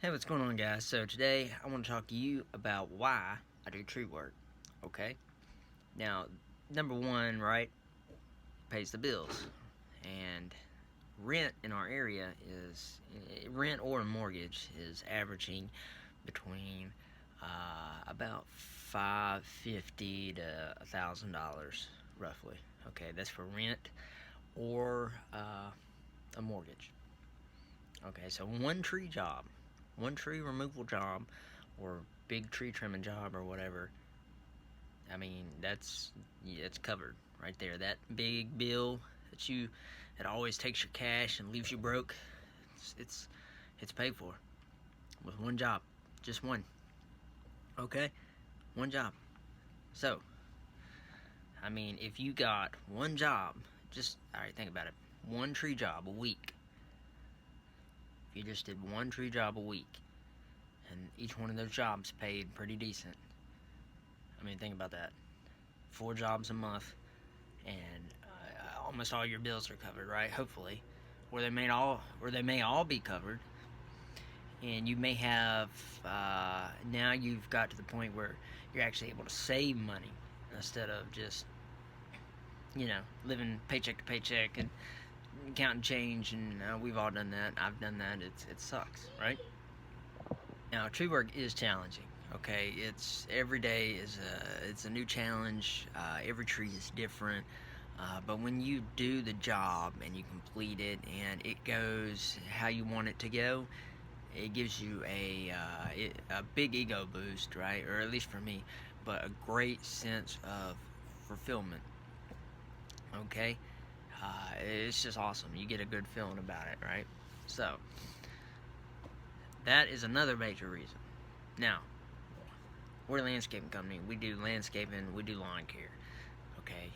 Hey, what's going on, guys? So today I want to talk to you about why I do tree work. Okay. Now, number one, right, pays the bills, and rent in our area is rent or a mortgage is averaging between about $550 to $1,000 roughly. Okay, that's for rent or a mortgage. Okay, so one tree removal job, or big tree trimming job, or whatever. I mean, it's covered right there. That big bill that always takes your cash and leaves you broke. It's it's, it's paid for with one job, just one. Okay, one job. So, I mean, if you got one job, just all right, think about it. One tree job a week. If you just did one tree job a week, and each one of those jobs paid pretty decent. I mean, think about that. 4 jobs a month, and almost all your bills are covered, right? Hopefully, or they may all be covered, and you may have now you've got to the point where you're actually able to save money instead of just living paycheck to paycheck and counting change. And we've all done that. I've done that. It sucks, right? Now, tree work is challenging. Okay, it's every day it's a new challenge. Every tree is different. But when you do the job and you complete it and it goes how you want it to go, it gives you a big ego boost, right? Or at least for me, but a great sense of fulfillment. Okay, it's just awesome. You get a good feeling about it, right? So that is another major reason. Now, we're a landscaping company. We do landscaping. We do lawn care. Okay,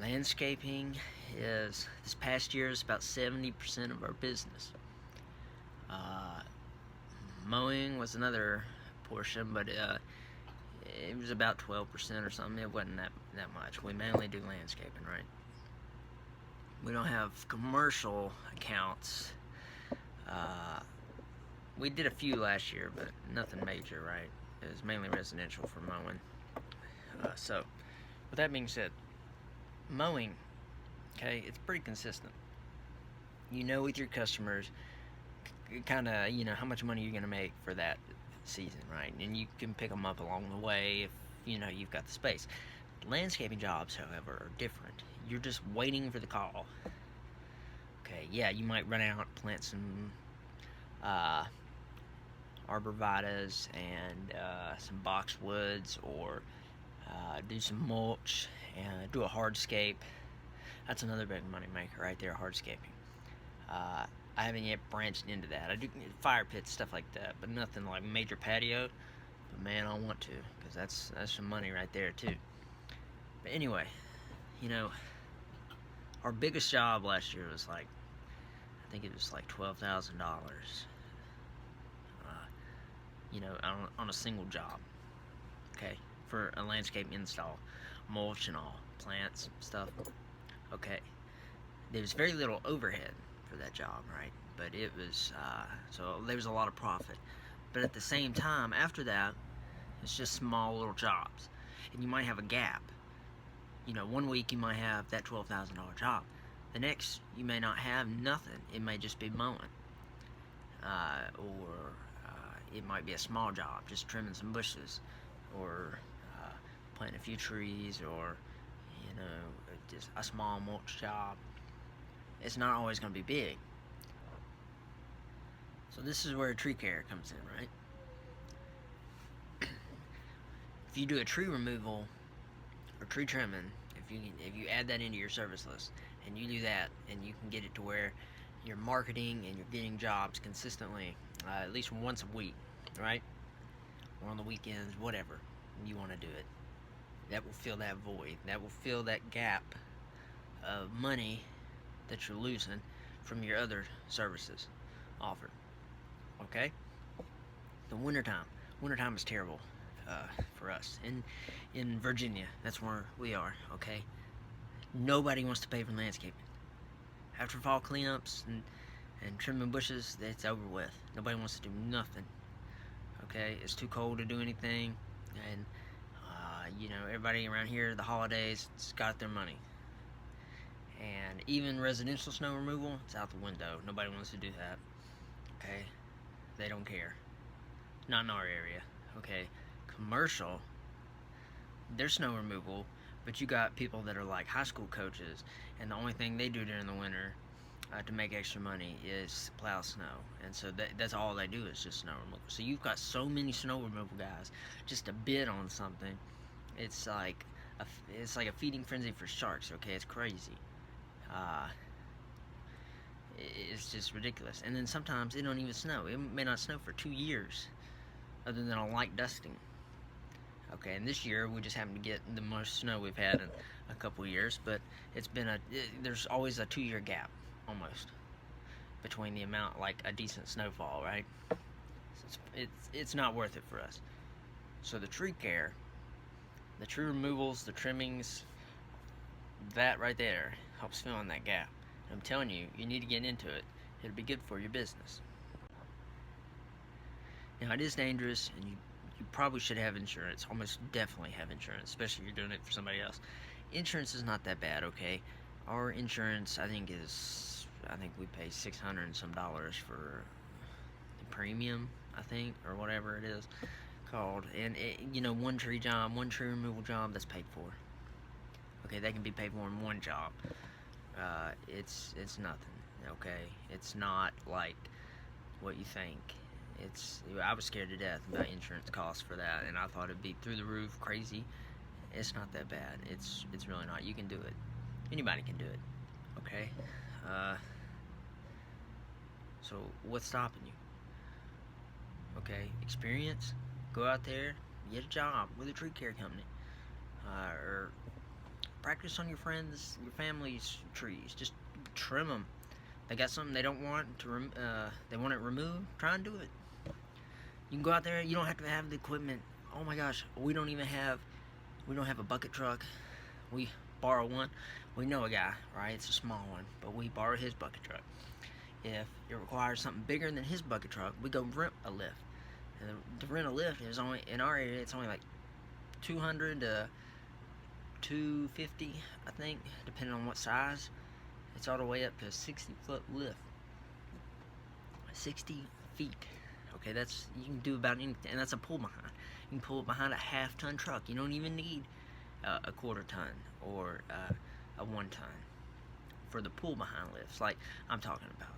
landscaping is this past year is about 70% of our business. Uh, Mowing was another portion, but it was about 12% or something. It wasn't that much. We mainly do landscaping, right? We don't have commercial accounts. Uh, we did a few last year, but nothing major, right? It was mainly residential for mowing. So, with that being said, mowing, okay, it's pretty consistent. You know, with your customers, kind of, how much money you're going to make for that season, right? And you can pick them up along the way if, you've got the space. Landscaping jobs, however, are different. You're just waiting for the call. Okay, yeah, you might run out, plant some uh, arborvitaes and some boxwoods, or do some mulch and do a hardscape. That's another big money maker right there, hardscaping. I haven't yet branched into that. I do fire pits, stuff like that, but nothing like major patio. But man, I want to, because that's some money right there too. But anyway, you know, our biggest job last year was like, I think it was like $12,000. On a single job. Okay, for a landscape install, mulch and all, plants, stuff. Okay, there was very little overhead for that job, right? But it was so there was a lot of profit. But at the same time, after that, it's just small little jobs, and you might have a gap. One week you might have that $12,000 job. The next, you may not have nothing. It may just be mowing, or it might be a small job, just trimming some bushes, or planting a few trees, or just a small mulch job. It's not always going to be big. So this is where tree care comes in, right? If you do a tree removal or tree trimming, if you add that into your service list and you do that, and you can get it to where you're marketing and you're getting jobs consistently, at least once a week, right? Or on the weekends, whatever you want to do it. That will fill that void. That will fill that gap of money that you're losing from your other services offered. Okay? The wintertime. Wintertime is terrible for us. In Virginia, that's where we are, okay? Nobody wants to pay for landscaping. After fall cleanups and And trimming bushes, it's over with. Nobody wants to do nothing. Okay, it's too cold to do anything, and you know, everybody around here, the holidays, it's got their money. And even residential snow removal, it's out the window. Nobody wants to do that. Okay, they don't care. Not in our area. Okay, commercial, there's snow removal, but you got people that are like high school coaches, and the only thing they do during the winter to make extra money is plow snow, and so that's all they do is just snow removal. So you've got so many snow removal guys just to bid on something. It's like a feeding frenzy for sharks. Okay, it's crazy. It's just ridiculous. And then sometimes it don't even snow. It may not snow for 2 years, other than a light dusting. Okay, and this year we just happened to get the most snow we've had in a couple years, but it's been there's always a 2-year gap almost between the amount, like a decent snowfall, right? It's not worth it for us. So the tree care, the tree removals, the trimmings, that right there helps fill in that gap. And I'm telling you, you need to get into it. It'll be good for your business. Now, it is dangerous, and you probably should have insurance. Almost definitely have insurance, especially if you're doing it for somebody else. Insurance is not that bad, okay? Our insurance, I think we pay $600 and some for the premium, I think, or whatever it is called. And you know, one tree removal job, that's paid for. Okay, they can be paid for in one job. It's nothing. Okay, it's not like what you think. I was scared to death about insurance costs for that, and I thought it'd be through the roof, crazy. It's not that bad. It's really not. You can do it. Anybody can do it. Okay. So what's stopping you? Okay, experience. Go out there, get a job with a tree care company, or practice on your friends, your family's trees. Just trim them. They got something they don't want to they want it removed. Try and do it. You can go out there. You don't have to have the equipment. Oh my gosh, we don't have a bucket truck. We borrow one. We know a guy, right? It's a small one, but we borrow his bucket truck. If it requires something bigger than his bucket truck, we go rent a lift. And to rent a lift is only, in our area, it's only like $200 to $250, I think, depending on what size. It's all the way up to a 60-foot lift. 60 feet. Okay, you can do about anything, and that's a pull behind. You can pull it behind a half-ton truck. You don't even need a quarter-ton or a 1-ton for the pull behind lifts, like I'm talking about.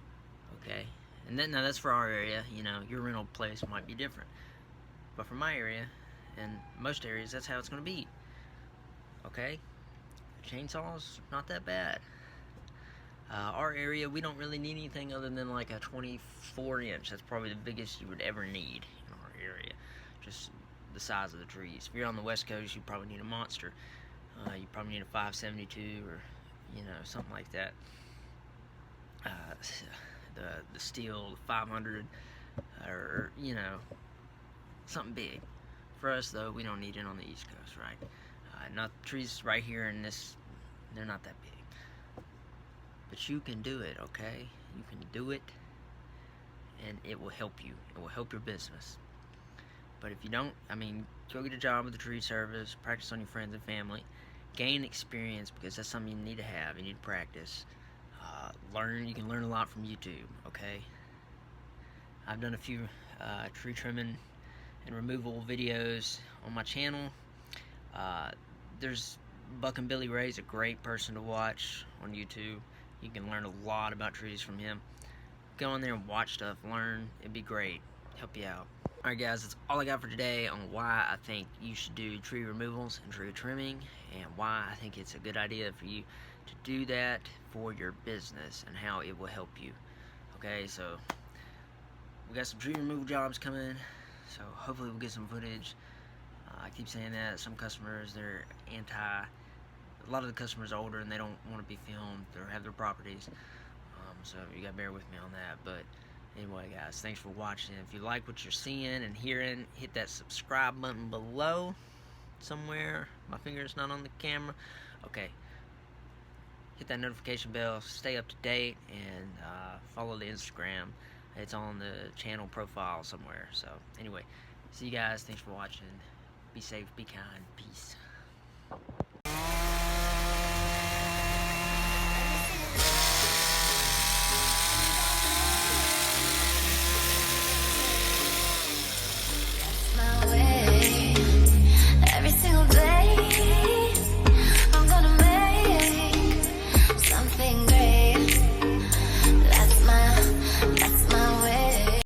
Okay, and then now that's for our area. You know, your rental place might be different, but for my area and most areas, that's how it's going to be. Okay, chainsaws, not that bad. Our area, we don't really need anything other than like a 24-inch. That's probably the biggest you would ever need in our area. Just the size of the trees. If you're on the West Coast, you probably need a monster. You probably need a 572 or, you know, something like that. The steel 500 or, you know, something big. For us, though, we don't need it on the East Coast, right? Not trees right here in this, they're not that big. But you can do it, okay? You can do it, and it will help you. It will help your business. But if you don't, I mean, go get a job with the tree service, practice on your friends and family, gain experience, because that's something you need to have. You need to practice. You can learn a lot from YouTube, okay? I've done a few tree trimming and removal videos on my channel. There's Buck and Billy Ray's a great person to watch on YouTube. You can learn a lot about trees from him. Go on there and watch stuff, learn. It'd be great. Help you out. Alright guys, that's all I got for today on why I think you should do tree removals and tree trimming, and why I think it's a good idea for you to do that for your business and how it will help you. Okay, so we got some tree removal jobs coming, so hopefully we'll get some footage. I keep saying that some customers, they're anti. A lot of the customers are older and they don't want to be filmed or have their properties, so you gotta bear with me on that. But anyway guys, thanks for watching. If you like what you're seeing and hearing, hit that subscribe button below somewhere. My finger's not on the camera. Okay, hit that notification bell, stay up to date, and follow the Instagram. It's on the channel profile somewhere. So anyway, see you guys. Thanks for watching. Be safe, be kind, peace.